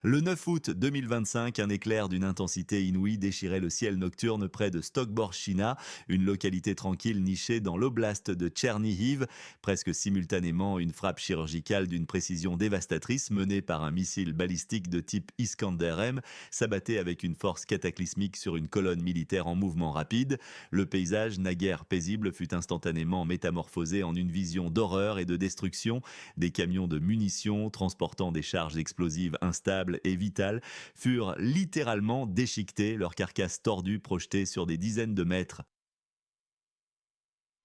Le 9 août 2025, un éclair d'une intensité inouïe déchirait le ciel nocturne près de Stokborshchina, une localité tranquille nichée dans l'oblast de Tchernihiv. Presque simultanément, une frappe chirurgicale d'une précision dévastatrice menée par un missile balistique de type Iskander-M s'abattait avec une force cataclysmique sur une colonne militaire en mouvement rapide. Le paysage, naguère paisible, fut instantanément métamorphosé en une vision d'horreur et de destruction. Des camions de munitions transportant des charges explosives instables et vitales furent littéralement déchiquetés, leurs carcasses tordues projetées sur des dizaines de mètres.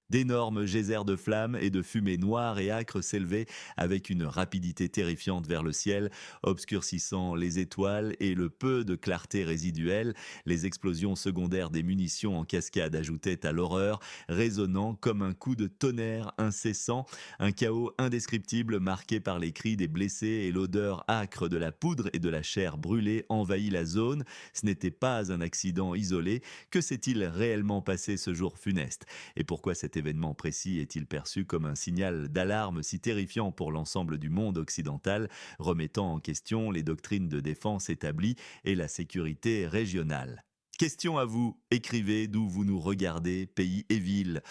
D'énormes geysers de flammes et de fumée noire et âcre s'élevaient avec une rapidité terrifiante vers le ciel, obscurcissant les étoiles et le peu de clarté résiduelle. Les explosions secondaires des munitions en cascade ajoutaient à l'horreur, résonnant comme un coup de tonnerre incessant, un chaos indescriptible marqué par les cris des blessés et l'odeur âcre de la poudre et de la chair brûlée envahit la zone. Ce n'était pas un accident isolé. Que s'est-il réellement passé ce jour funeste? Et pourquoi cet événement précis est-il perçu comme un signal d'alarme si terrifiant pour l'ensemble du monde occidental, remettant en question les doctrines de défense établies et la sécurité régionale? Question à vous, écrivez d'où vous nous regardez, pays et ville.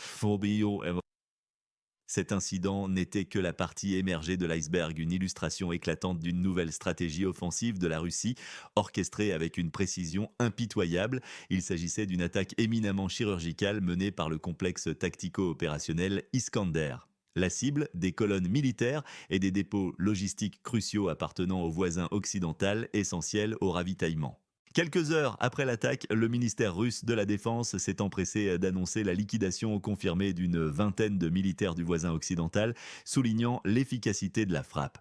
Cet incident n'était que la partie émergée de l'iceberg, une illustration éclatante d'une nouvelle stratégie offensive de la Russie, orchestrée avec une précision impitoyable. Il s'agissait d'une attaque éminemment chirurgicale menée par le complexe tactico-opérationnel Iskander. La cible, des colonnes militaires et des dépôts logistiques cruciaux appartenant au voisin occidental, essentiels au ravitaillement. Quelques heures après l'attaque, le ministère russe de la Défense s'est empressé d'annoncer la liquidation confirmée d'une vingtaine de militaires du voisin occidental, soulignant l'efficacité de la frappe.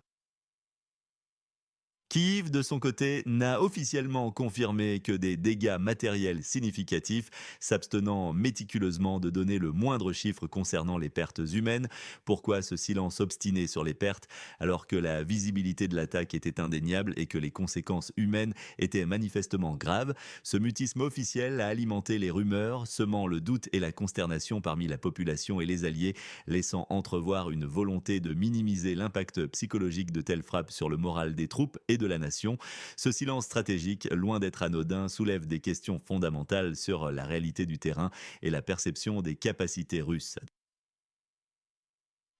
Kiev, de son côté, n'a officiellement confirmé que des dégâts matériels significatifs, s'abstenant méticuleusement de donner le moindre chiffre concernant les pertes humaines. Pourquoi ce silence obstiné sur les pertes, alors que la visibilité de l'attaque était indéniable et que les conséquences humaines étaient manifestement graves? Ce mutisme officiel a alimenté les rumeurs, semant le doute et la consternation parmi la population et les alliés, laissant entrevoir une volonté de minimiser l'impact psychologique de telles frappes sur le moral des troupes et de la nation. Ce silence stratégique, loin d'être anodin, soulève des questions fondamentales sur la réalité du terrain et la perception des capacités russes.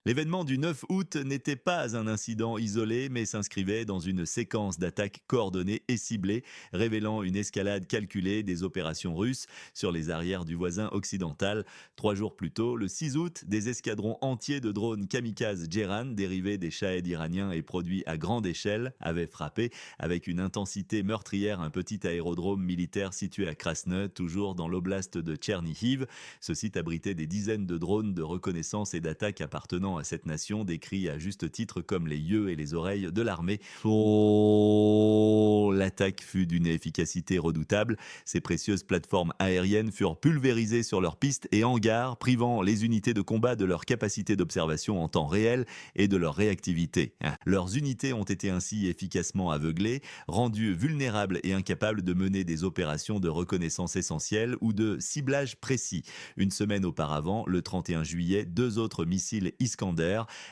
L'événement du 9 août n'était pas un incident isolé, mais s'inscrivait dans une séquence d'attaques coordonnées et ciblées, révélant une escalade calculée des opérations russes sur les arrières du voisin occidental. 3 jours plus tôt, le 6 août, des escadrons entiers de drones kamikazes Djeran, dérivés des Shahed iraniens et produits à grande échelle, avaient frappé avec une intensité meurtrière un petit aérodrome militaire situé à Krasne, toujours dans l'oblast de Tchernihiv. Ce site abritait des dizaines de drones de reconnaissance et d'attaque appartenant à cette nation, décrits à juste titre comme les yeux et les oreilles de l'armée. Oh, l'attaque fut d'une efficacité redoutable. Ces précieuses plateformes aériennes furent pulvérisées sur leurs pistes et hangars, privant les unités de combat de leur capacité d'observation en temps réel et de leur réactivité. Leurs unités ont été ainsi efficacement aveuglées, rendues vulnérables et incapables de mener des opérations de reconnaissance essentielles ou de ciblage précis. Une semaine auparavant, le 31 juillet, 2 autres missiles Iskander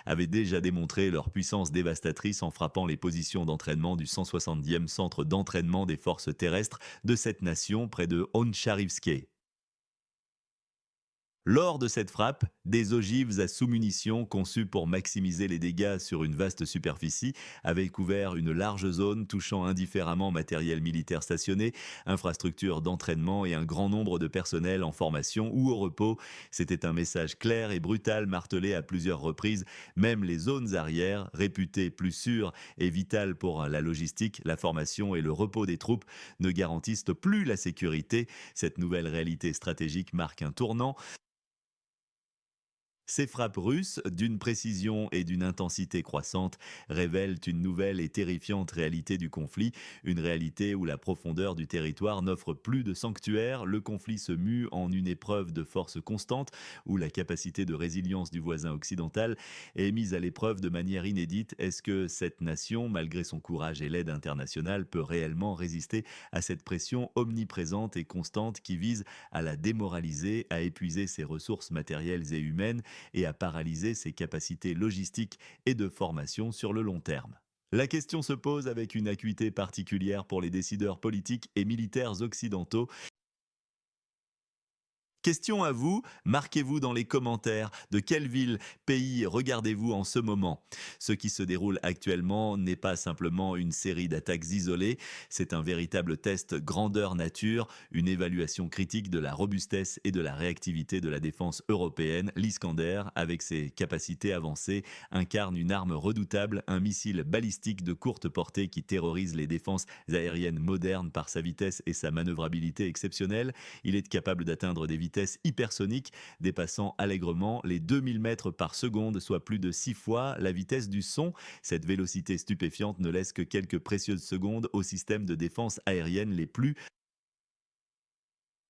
avaient déjà démontré leur puissance dévastatrice en frappant les positions d'entraînement du 170e centre d'entraînement des forces terrestres de cette nation près de Oncharivske. Lors de cette frappe, des ogives à sous-munitions conçues pour maximiser les dégâts sur une vaste superficie avaient couvert une large zone touchant indifféremment matériel militaire stationné, infrastructures d'entraînement et un grand nombre de personnels en formation ou au repos. C'était un message clair et brutal martelé à plusieurs reprises. Même les zones arrières, réputées plus sûres et vitales pour la logistique, la formation et le repos des troupes, ne garantissent plus la sécurité. Cette nouvelle réalité stratégique marque un tournant. Ces frappes russes, d'une précision et d'une intensité croissantes, révèlent une nouvelle et terrifiante réalité du conflit, une réalité où la profondeur du territoire n'offre plus de sanctuaire, le conflit se mue en une épreuve de force constante, où la capacité de résilience du voisin occidental est mise à l'épreuve de manière inédite. Est-ce que cette nation, malgré son courage et l'aide internationale, peut réellement résister à cette pression omniprésente et constante qui vise à la démoraliser, à épuiser ses ressources matérielles et humaines et à paralyser ses capacités logistiques et de formation sur le long terme? La question se pose avec une acuité particulière pour les décideurs politiques et militaires occidentaux. Question à vous, marquez-vous dans les commentaires de quelle ville, pays regardez-vous en ce moment. Ce qui se déroule actuellement n'est pas simplement une série d'attaques isolées, c'est un véritable test grandeur nature, une évaluation critique de la robustesse et de la réactivité de la défense européenne. L'Iskander, avec ses capacités avancées, incarne une arme redoutable, un missile balistique de courte portée qui terrorise les défenses aériennes modernes par sa vitesse et sa manœuvrabilité exceptionnelle. Il est capable d'atteindre des vitesses hypersoniques, dépassant allègrement les 2000 mètres par seconde, soit plus de 6 fois la vitesse du son. Cette vélocité stupéfiante ne laisse que quelques précieuses secondes aux systèmes de défense aérienne les plus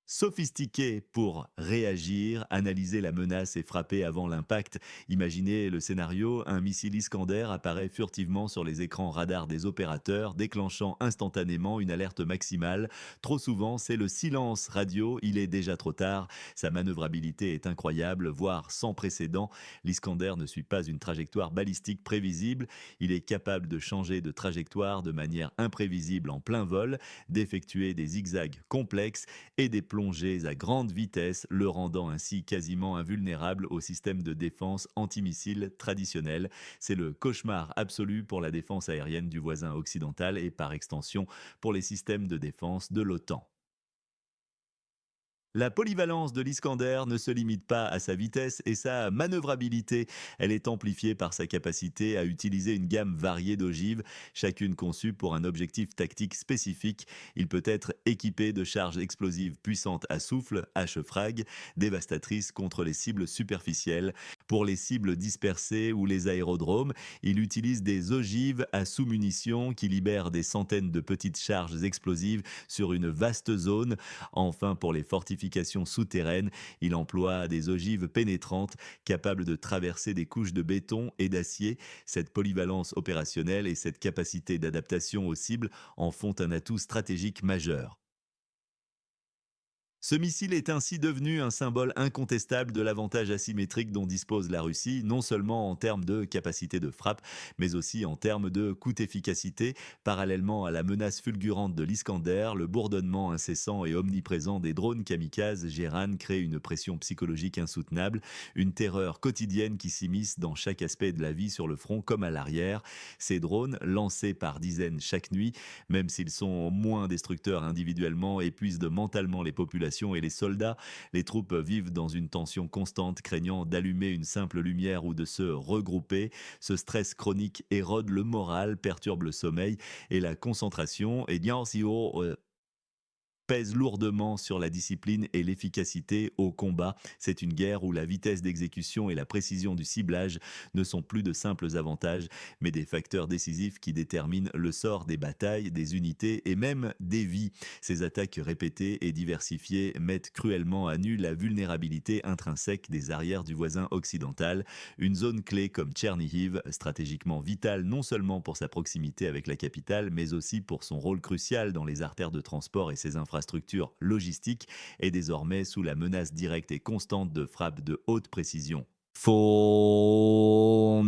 sophistiqué pour réagir, analyser la menace et frapper avant l'impact. Imaginez le scénario, un missile Iskander apparaît furtivement sur les écrans radars des opérateurs, déclenchant instantanément une alerte maximale. Trop souvent, c'est le silence radio, il est déjà trop tard. Sa manœuvrabilité est incroyable, voire sans précédent. L'Iskander ne suit pas une trajectoire balistique prévisible, il est capable de changer de trajectoire de manière imprévisible en plein vol, d'effectuer des zigzags complexes et des plongées à grande vitesse, le rendant ainsi quasiment invulnérable au système de défense antimissile traditionnel. C'est le cauchemar absolu pour la défense aérienne du voisin occidental et par extension pour les systèmes de défense de l'OTAN. La polyvalence de l'Iskander ne se limite pas à sa vitesse et sa manœuvrabilité. Elle est amplifiée par sa capacité à utiliser une gamme variée d'ogives, chacune conçue pour un objectif tactique spécifique. Il peut être équipé de charges explosives puissantes à souffle, H-frag, dévastatrices contre les cibles superficielles. Pour les cibles dispersées ou les aérodromes, il utilise des ogives à sous-munitions qui libèrent des centaines de petites charges explosives sur une vaste zone. Enfin, pour les fortifications souterraines, il emploie des ogives pénétrantes capables de traverser des couches de béton et d'acier. Cette polyvalence opérationnelle et cette capacité d'adaptation aux cibles en font un atout stratégique majeur. Ce missile est ainsi devenu un symbole incontestable de l'avantage asymétrique dont dispose la Russie, non seulement en termes de capacité de frappe, mais aussi en termes de coût-efficacité. Parallèlement à la menace fulgurante de l'Iskander, le bourdonnement incessant et omniprésent des drones kamikazes Géran crée une pression psychologique insoutenable, une terreur quotidienne qui s'immisce dans chaque aspect de la vie sur le front comme à l'arrière. Ces drones, lancés par dizaines chaque nuit, même s'ils sont moins destructeurs individuellement, épuisent mentalement les populations et les soldats. Les troupes vivent dans une tension constante, craignant d'allumer une simple lumière ou de se regrouper. Ce stress chronique érode le moral, perturbe le sommeil et la concentration. Et bien, si pèse lourdement sur la discipline et l'efficacité au combat. C'est une guerre où la vitesse d'exécution et la précision du ciblage ne sont plus de simples avantages, mais des facteurs décisifs qui déterminent le sort des batailles, des unités et même des vies. Ces attaques répétées et diversifiées mettent cruellement à nu la vulnérabilité intrinsèque des arrières du voisin occidental. Une zone clé comme Tchernihiv, stratégiquement vitale non seulement pour sa proximité avec la capitale, mais aussi pour son rôle crucial dans les artères de transport et ses infrastructures logistiques, est désormais sous la menace directe et constante de frappes de haute précision.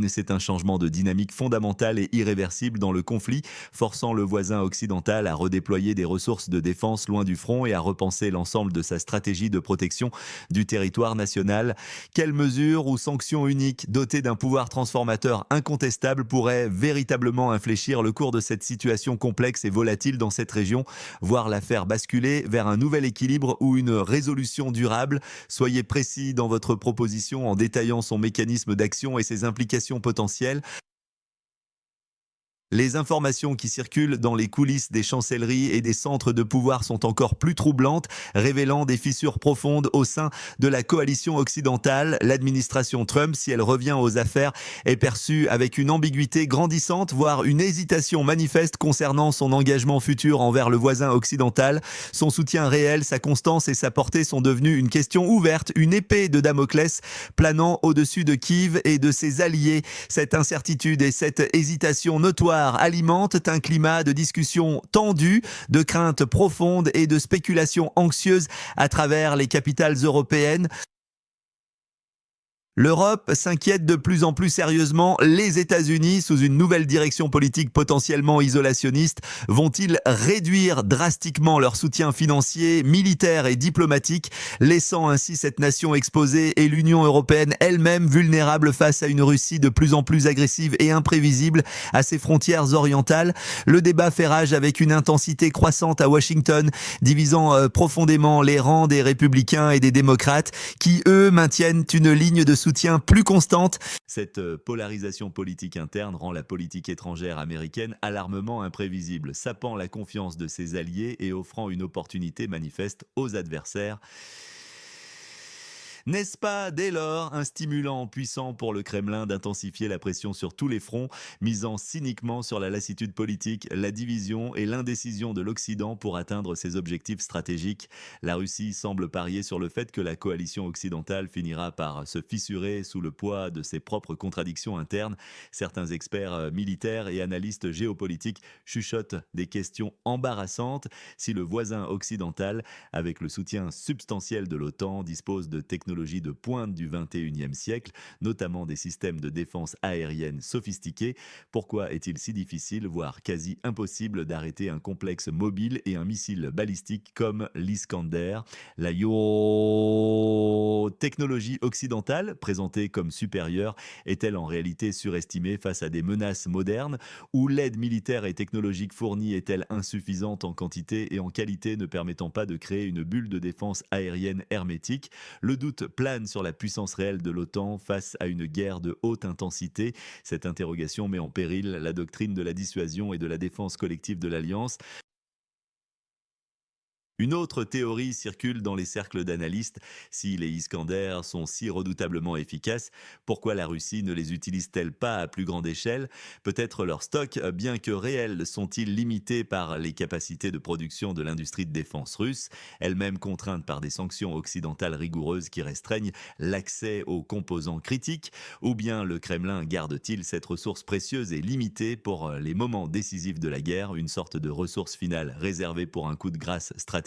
C'est un changement de dynamique fondamental et irréversible dans le conflit, forçant le voisin occidental à redéployer des ressources de défense loin du front et à repenser l'ensemble de sa stratégie de protection du territoire national. Quelles mesures ou sanctions uniques dotées d'un pouvoir transformateur incontestable pourraient véritablement infléchir le cours de cette situation complexe et volatile dans cette région, voire la faire basculer vers un nouvel équilibre ou une résolution durable? Soyez précis dans votre proposition en détaillant son mécanisme d'action et ses implications potentielles. Les informations qui circulent dans les coulisses des chancelleries et des centres de pouvoir sont encore plus troublantes, révélant des fissures profondes au sein de la coalition occidentale. L'administration Trump, si elle revient aux affaires, est perçue avec une ambiguïté grandissante, voire une hésitation manifeste concernant son engagement futur envers le voisin occidental. Son soutien réel, sa constance et sa portée sont devenus une question ouverte, une épée de Damoclès planant au-dessus de Kiev et de ses alliés. Cette incertitude et cette hésitation notoire alimentent un climat de discussion tendu, de craintes profondes et de spéculations anxieuses à travers les capitales européennes. L'Europe s'inquiète de plus en plus sérieusement. Les États-Unis, sous une nouvelle direction politique potentiellement isolationniste, vont-ils réduire drastiquement leur soutien financier, militaire et diplomatique, laissant ainsi cette nation exposée et l'Union européenne elle-même vulnérable face à une Russie de plus en plus agressive et imprévisible à ses frontières orientales? Le débat fait rage avec une intensité croissante à Washington, divisant profondément les rangs des républicains et des démocrates qui, eux, maintiennent une ligne de soutien plus constante. Cette polarisation politique interne rend la politique étrangère américaine alarmement imprévisible, sapant la confiance de ses alliés et offrant une opportunité manifeste aux adversaires. N'est-ce pas dès lors un stimulant puissant pour le Kremlin d'intensifier la pression sur tous les fronts, misant cyniquement sur la lassitude politique, la division et l'indécision de l'Occident pour atteindre ses objectifs stratégiques? La Russie semble parier sur le fait que la coalition occidentale finira par se fissurer sous le poids de ses propres contradictions internes. Certains experts militaires et analystes géopolitiques chuchotent des questions embarrassantes. Si le voisin occidental, avec le soutien substantiel de l'OTAN, dispose de technologies de pointe du XXIe siècle, notamment des systèmes de défense aérienne sophistiqués, pourquoi est-il si difficile, voire quasi impossible, d'arrêter un complexe mobile et un missile balistique comme l'Iskander? La technologie occidentale, présentée comme supérieure, est-elle en réalité surestimée face à des menaces modernes? Ou l'aide militaire et technologique fournie est-elle insuffisante en quantité et en qualité, ne permettant pas de créer une bulle de défense aérienne hermétique? Le doute plane sur la puissance réelle de l'OTAN face à une guerre de haute intensité. Cette interrogation met en péril la doctrine de la dissuasion et de la défense collective de l'Alliance. Une autre théorie circule dans les cercles d'analystes. Si les Iskander sont si redoutablement efficaces, pourquoi la Russie ne les utilise-t-elle pas à plus grande échelle? Peut-être leurs stocks, bien que réels, sont-ils limités par les capacités de production de l'industrie de défense russe, elle-même contrainte par des sanctions occidentales rigoureuses qui restreignent l'accès aux composants critiques? Ou bien le Kremlin garde-t-il cette ressource précieuse et limitée pour les moments décisifs de la guerre, une sorte de ressource finale réservée pour un coup de grâce stratégique?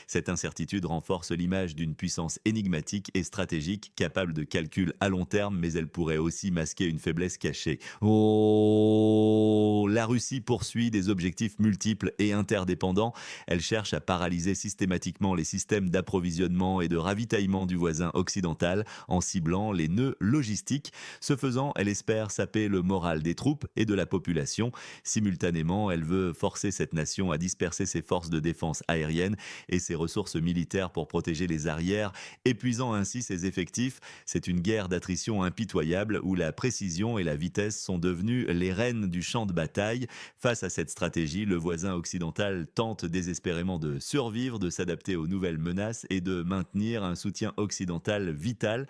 Cette incertitude renforce l'image d'une puissance énigmatique et stratégique capable de calculs à long terme, mais elle pourrait aussi masquer une faiblesse cachée. Oh, la Russie poursuit des objectifs multiples et interdépendants. Elle cherche à paralyser systématiquement les systèmes d'approvisionnement et de ravitaillement du voisin occidental en ciblant les nœuds logistiques. Ce faisant, elle espère saper le moral des troupes et de la population. Simultanément, elle veut forcer cette nation à disperser ses forces de défense aérienne et ses ressources militaires pour protéger les arrières, épuisant ainsi ses effectifs. C'est une guerre d'attrition impitoyable où la précision et la vitesse sont devenues les reines du champ de bataille. Face à cette stratégie, le voisin occidental tente désespérément de survivre, de s'adapter aux nouvelles menaces et de maintenir un soutien occidental vital.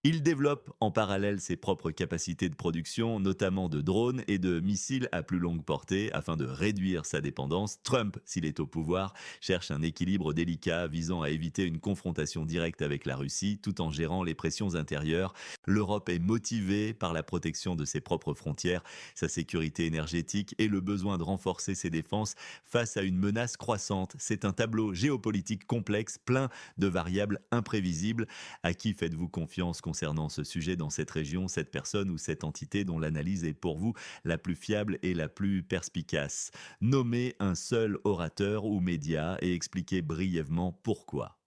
Il développe en parallèle ses propres capacités de production, notamment de drones et de missiles à plus longue portée, afin de réduire sa dépendance. Trump, s'il est au pouvoir, cherche un équilibre délicat visant à éviter une confrontation directe avec la Russie, tout en gérant les pressions intérieures. L'Europe est motivée par la protection de ses propres frontières, sa sécurité énergétique et le besoin de renforcer ses défenses face à une menace croissante. C'est un tableau géopolitique complexe, plein de variables imprévisibles. À qui faites-vous confiance concernant ce sujet dans cette région, cette personne ou cette entité dont l'analyse est pour vous la plus fiable et la plus perspicace? Nommez un seul orateur ou média et expliquez brièvement pourquoi.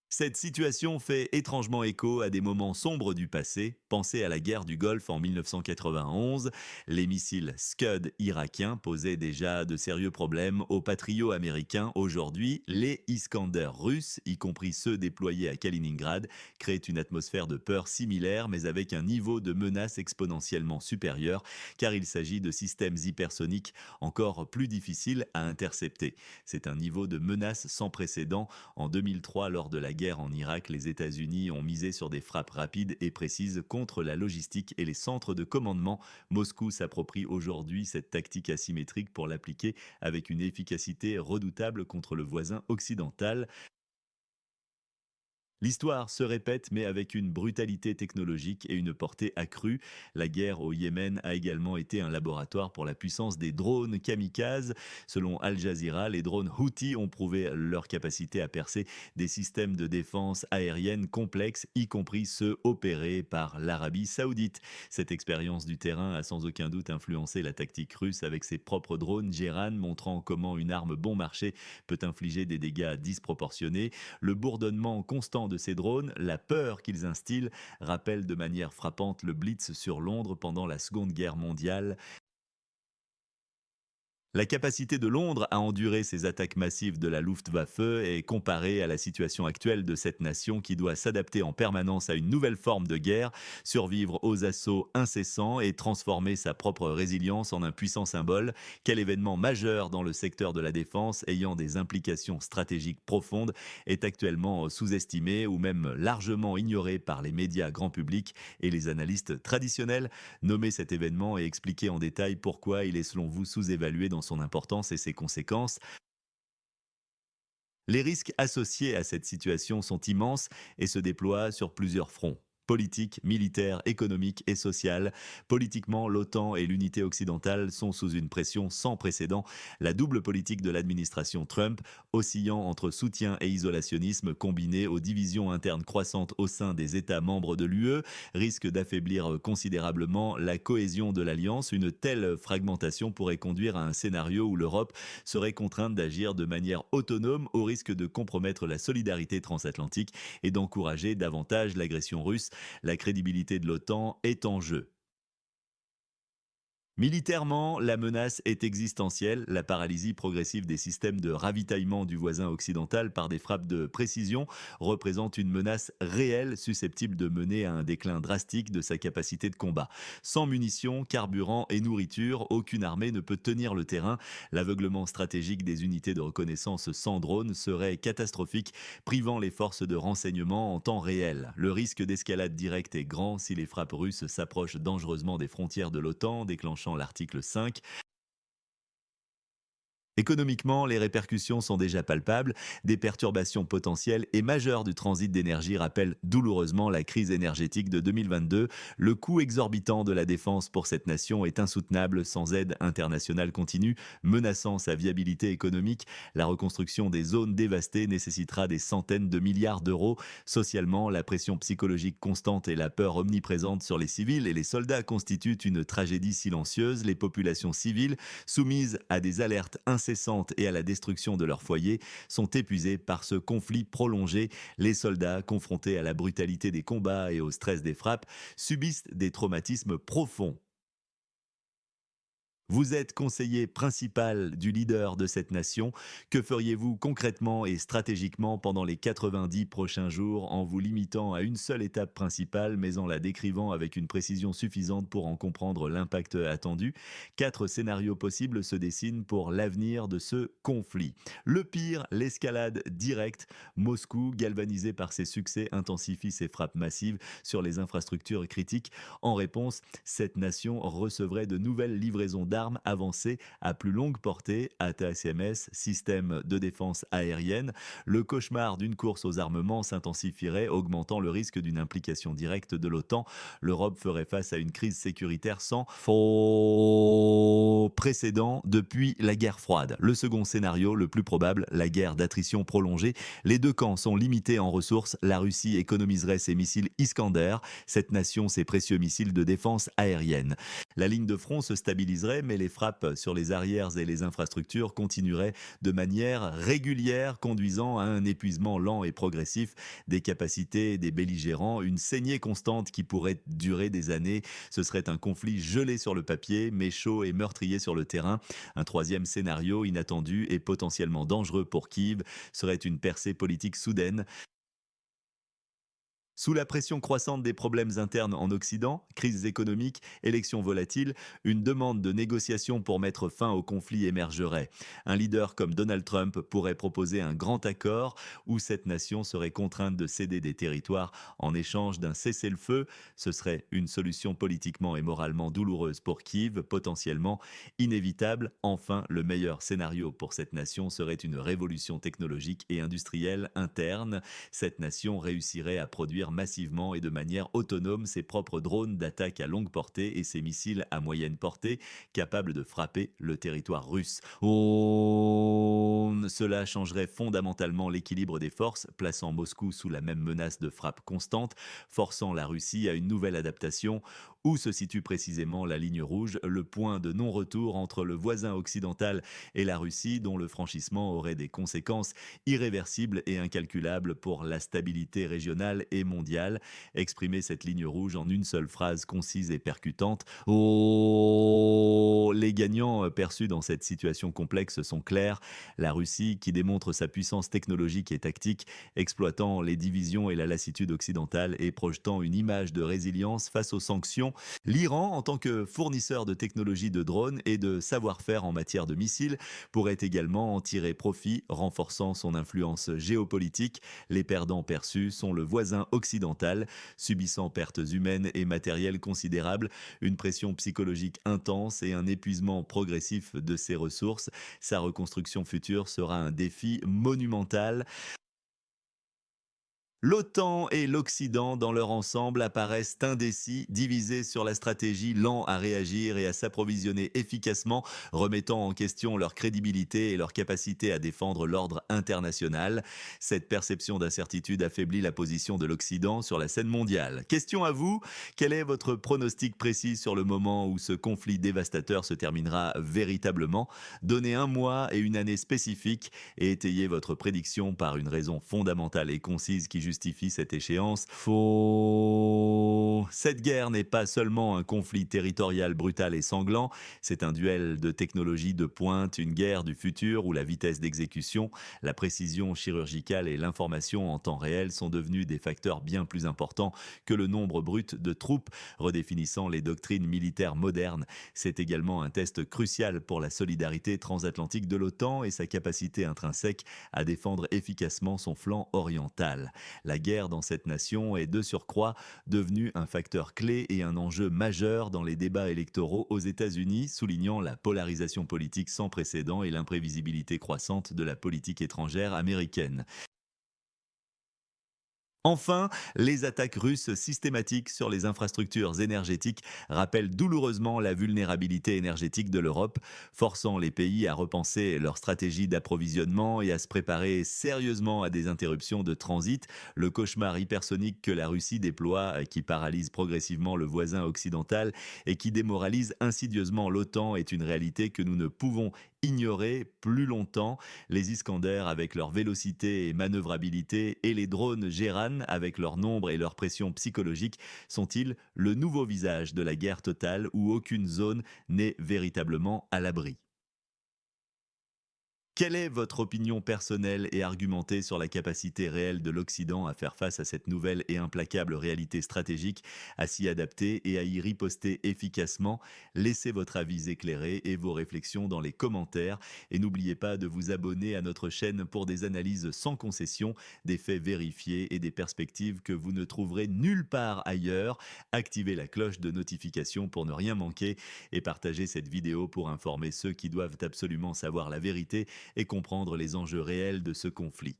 Cette situation fait étrangement écho à des moments sombres du passé. Pensez à la guerre du Golfe en 1991. Les missiles Scud irakiens posaient déjà de sérieux problèmes aux patriots américains. Aujourd'hui, les Iskander russes, y compris ceux déployés à Kaliningrad, créent une atmosphère de peur similaire, mais avec un niveau de menace exponentiellement supérieur, car il s'agit de systèmes hypersoniques encore plus difficiles à intercepter. C'est un niveau de menace sans précédent. En 2003, lors de la guerre en Irak, les États-Unis ont misé sur des frappes rapides et précises contre la logistique et les centres de commandement. Moscou s'approprie aujourd'hui cette tactique asymétrique pour l'appliquer avec une efficacité redoutable contre le voisin occidental. L'histoire se répète, mais avec une brutalité technologique et une portée accrue. La guerre au Yémen a également été un laboratoire pour la puissance des drones kamikazes. Selon Al Jazeera, les drones Houthi ont prouvé leur capacité à percer des systèmes de défense aérienne complexes, y compris ceux opérés par l'Arabie saoudite. Cette expérience du terrain a sans aucun doute influencé la tactique russe avec ses propres drones Geran, montrant comment une arme bon marché peut infliger des dégâts disproportionnés. Le bourdonnement constant de ces drones, la peur qu'ils instillent, rappelle de manière frappante le Blitz sur Londres pendant la Seconde Guerre mondiale. La capacité de Londres à endurer ces attaques massives de la Luftwaffe est comparée à la situation actuelle de cette nation qui doit s'adapter en permanence à une nouvelle forme de guerre, survivre aux assauts incessants et transformer sa propre résilience en un puissant symbole. Quel événement majeur dans le secteur de la défense ayant des implications stratégiques profondes est actuellement sous-estimé ou même largement ignoré par les médias grand public et les analystes traditionnels? Nommer cet événement et expliquer en détail pourquoi il est selon vous sous-évalué dans son importance et ses conséquences. Les risques associés à cette situation sont immenses et se déploient sur plusieurs fronts. Politique, militaire, économique et social. Politiquement, l'OTAN et l'unité occidentale sont sous une pression sans précédent. La double politique de l'administration Trump, oscillant entre soutien et isolationnisme combiné aux divisions internes croissantes au sein des États membres de l'UE, risque d'affaiblir considérablement la cohésion de l'Alliance. Une telle fragmentation pourrait conduire à un scénario où l'Europe serait contrainte d'agir de manière autonome au risque de compromettre la solidarité transatlantique et d'encourager davantage l'agression russe. La crédibilité de l'OTAN est en jeu. Militairement, la menace est existentielle. La paralysie progressive des systèmes de ravitaillement du voisin occidental par des frappes de précision représente une menace réelle susceptible de mener à un déclin drastique de sa capacité de combat. Sans munitions, carburant et nourriture, aucune armée ne peut tenir le terrain. L'aveuglement stratégique des unités de reconnaissance sans drone serait catastrophique, privant les forces de renseignement en temps réel. Le risque d'escalade directe est grand si les frappes russes s'approchent dangereusement des frontières de l'OTAN, déclenchant l'article 5. Économiquement, les répercussions sont déjà palpables. Des perturbations potentielles et majeures du transit d'énergie rappellent douloureusement la crise énergétique de 2022. Le coût exorbitant de la défense pour cette nation est insoutenable sans aide internationale continue, menaçant sa viabilité économique. La reconstruction des zones dévastées nécessitera des centaines de milliards d'euros. Socialement, la pression psychologique constante et la peur omniprésente sur les civils et les soldats constituent une tragédie silencieuse. Les populations civiles, soumises à des alertes incessantes et à la destruction de leur foyer, sont épuisées par ce conflit prolongé. Les soldats, confrontés à la brutalité des combats et au stress des frappes, subissent des traumatismes profonds. Vous êtes conseiller principal du leader de cette nation. Que feriez-vous concrètement et stratégiquement pendant les 90 prochains jours en vous limitant à une seule étape principale mais en la décrivant avec une précision suffisante pour en comprendre l'impact attendu? Quatre scénarios possibles se dessinent pour l'avenir de ce conflit. Le pire, l'escalade directe. Moscou, galvanisé par ses succès, intensifie ses frappes massives sur les infrastructures critiques. En réponse, cette nation recevrait de nouvelles livraisons d'armes avancées à plus longue portée, ATACMS, système de défense aérienne. Le cauchemar d'une course aux armements s'intensifierait, augmentant le risque d'une implication directe de l'OTAN. L'Europe ferait face à une crise sécuritaire sans faux précédent depuis la guerre froide. Le second scénario, le plus probable, la guerre d'attrition prolongée. Les deux camps sont limités en ressources. La Russie économiserait ses missiles Iskander, cette nation ses précieux missiles de défense aérienne. La ligne de front se stabiliserait, mais les frappes sur les arrières et les infrastructures continueraient de manière régulière, conduisant à un épuisement lent et progressif des capacités des belligérants, une saignée constante qui pourrait durer des années. Ce serait un conflit gelé sur le papier, mais chaud et meurtrier sur le terrain. Un troisième scénario inattendu et potentiellement dangereux pour Kiev serait une percée politique soudaine. Sous la pression croissante des problèmes internes en Occident, crises économiques, élections volatiles, une demande de négociation pour mettre fin au conflit émergerait. Un leader comme Donald Trump pourrait proposer un grand accord où cette nation serait contrainte de céder des territoires en échange d'un cessez-le-feu. Ce serait une solution politiquement et moralement douloureuse pour Kiev, potentiellement inévitable. Enfin, le meilleur scénario pour cette nation serait une révolution technologique et industrielle interne. Cette nation réussirait à produire massivement et de manière autonome ses propres drones d'attaque à longue portée et ses missiles à moyenne portée capables de frapper le territoire russe. Cela changerait fondamentalement l'équilibre des forces, plaçant Moscou sous la même menace de frappe constante, forçant la Russie à une nouvelle adaptation. Où se situe précisément la ligne rouge, le point de non-retour entre le voisin occidental et la Russie, dont le franchissement aurait des conséquences irréversible et incalculable pour la stabilité régionale et mondiale. Exprimer cette ligne rouge en une seule phrase concise et percutante. Oh, les gagnants perçus dans cette situation complexe sont clairs. La Russie, qui démontre sa puissance technologique et tactique, exploitant les divisions et la lassitude occidentale et projetant une image de résilience face aux sanctions. L'Iran, en tant que fournisseur de technologies de drones et de savoir-faire en matière de missiles, pourrait également en tirer profit, renforçant son influence géopolitique. Les perdants perçus sont le voisin occidental, subissant pertes humaines et matérielles considérables, une pression psychologique intense et un épuisement progressif de ses ressources. Sa reconstruction future sera un défi monumental. L'OTAN et l'Occident, dans leur ensemble, apparaissent indécis, divisés sur la stratégie, lents à réagir et à s'approvisionner efficacement, remettant en question leur crédibilité et leur capacité à défendre l'ordre international. Cette perception d'incertitude affaiblit la position de l'Occident sur la scène mondiale. Question à vous, quel est votre pronostic précis sur le moment où ce conflit dévastateur se terminera véritablement? Donnez un mois et une année spécifiques et étayez votre prédiction par une raison fondamentale et concise qui justifie cette échéance. Faux. Cette guerre n'est pas seulement un conflit territorial brutal et sanglant, c'est un duel de technologie de pointe, une guerre du futur où la vitesse d'exécution, la précision chirurgicale et l'information en temps réel sont devenus des facteurs bien plus importants que le nombre brut de troupes, redéfinissant les doctrines militaires modernes. C'est également un test crucial pour la solidarité transatlantique de l'OTAN et sa capacité intrinsèque à défendre efficacement son flanc oriental. La guerre dans cette nation est de surcroît devenue un facteur clé et un enjeu majeur dans les débats électoraux aux États-Unis, soulignant la polarisation politique sans précédent et l'imprévisibilité croissante de la politique étrangère américaine. Enfin, les attaques russes systématiques sur les infrastructures énergétiques rappellent douloureusement la vulnérabilité énergétique de l'Europe, forçant les pays à repenser leur stratégie d'approvisionnement et à se préparer sérieusement à des interruptions de transit. Le cauchemar hypersonique que la Russie déploie, qui paralyse progressivement le voisin occidental et qui démoralise insidieusement l'OTAN, est une réalité que nous ne pouvons ignorer plus longtemps. Les Iskander avec leur vélocité et manœuvrabilité et les drones Géran avec leur nombre et leur pression psychologique sont-ils le nouveau visage de la guerre totale où aucune zone n'est véritablement à l'abri? Quelle est votre opinion personnelle et argumentée sur la capacité réelle de l'Occident à faire face à cette nouvelle et implacable réalité stratégique, à s'y adapter et à y riposter efficacement? Laissez votre avis éclairé et vos réflexions dans les commentaires et n'oubliez pas de vous abonner à notre chaîne pour des analyses sans concession, des faits vérifiés et des perspectives que vous ne trouverez nulle part ailleurs. Activez la cloche de notification pour ne rien manquer et partagez cette vidéo pour informer ceux qui doivent absolument savoir la vérité et comprendre les enjeux réels de ce conflit.